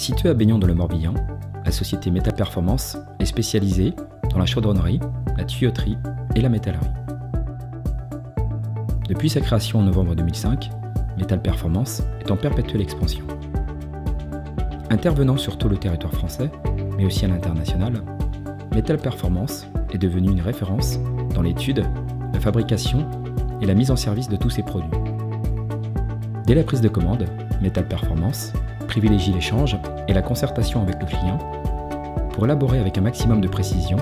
Située à Baignon dans le Morbihan, la société Metal Performance est spécialisée dans la chaudronnerie, la tuyauterie et la métallerie. Depuis sa création en novembre 2005, Metal Performance est en perpétuelle expansion. Intervenant sur tout le territoire français, mais aussi à l'international, Metal Performance est devenu une référence dans l'étude, la fabrication et la mise en service de tous ses produits. Dès la prise de commande, Metal Performance privilégie l'échange et la concertation avec le client pour élaborer avec un maximum de précision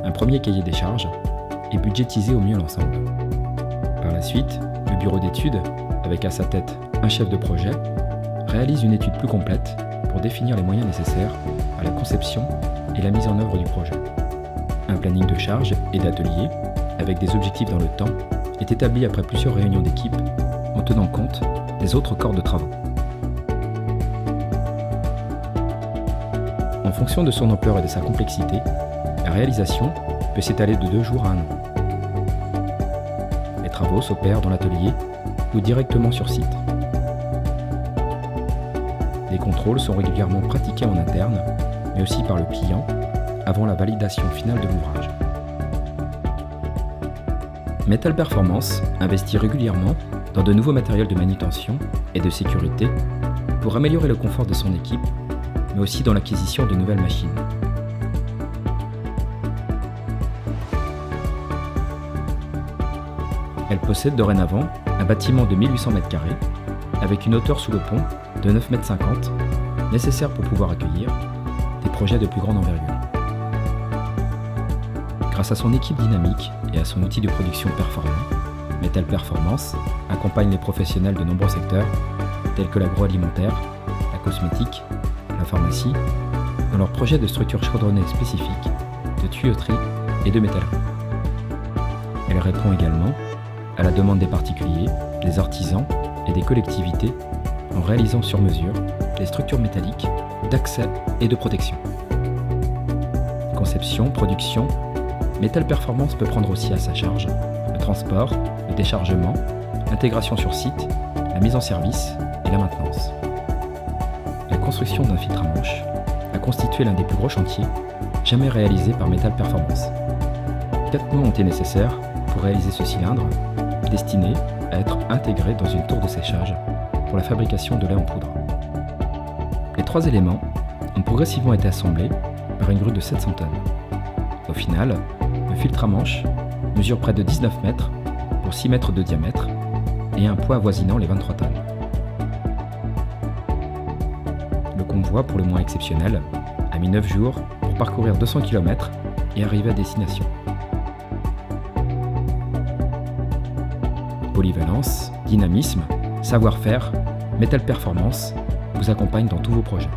un premier cahier des charges et budgétiser au mieux l'ensemble. Par la suite, le bureau d'études, avec à sa tête un chef de projet, réalise une étude plus complète pour définir les moyens nécessaires à la conception et la mise en œuvre du projet. Un planning de charges et d'ateliers, avec des objectifs dans le temps, est établi après plusieurs réunions d'équipe en tenant compte des autres corps de travaux. En fonction de son ampleur et de sa complexité, la réalisation peut s'étaler de 2 jours à 1 an. Les travaux s'opèrent dans l'atelier ou directement sur site. Les contrôles sont régulièrement pratiqués en interne, mais aussi par le client, avant la validation finale de l'ouvrage. Metal Performance investit régulièrement dans de nouveaux matériels de manutention et de sécurité pour améliorer le confort de son équipe, mais aussi dans l'acquisition de nouvelles machines. Elle possède dorénavant un bâtiment de 1800 m² avec une hauteur sous le pont de 9,50 m, nécessaire pour pouvoir accueillir des projets de plus grande envergure. Grâce à son équipe dynamique et à son outil de production performant, Metal Performance accompagne les professionnels de nombreux secteurs tels que l'agroalimentaire, la cosmétique, la pharmacie, dans leurs projets de structures chaudronnées spécifiques, de tuyauterie et de métallerie. Elle répond également à la demande des particuliers, des artisans et des collectivités en réalisant sur mesure des structures métalliques d'accès et de protection. Conception, production, Metal Performance peut prendre aussi à sa charge le transport, le déchargement, l'intégration sur site, la mise en service et la maintenance. La construction d'un filtre à manche a constitué l'un des plus gros chantiers jamais réalisés par Metal Performance. 4 mois ont été nécessaires pour réaliser ce cylindre, destiné à être intégré dans une tour de séchage pour la fabrication de lait en poudre. Les 3 éléments ont progressivement été assemblés par une grue de 700 tonnes. Au final, le filtre à manche mesure près de 19 mètres pour 6 mètres de diamètre et un poids avoisinant les 23 tonnes. Le convoi, pour le moins exceptionnel, a mis 9 jours pour parcourir 200 km et arriver à destination. Polyvalence, dynamisme, savoir-faire, Metal Performance vous accompagne dans tous vos projets.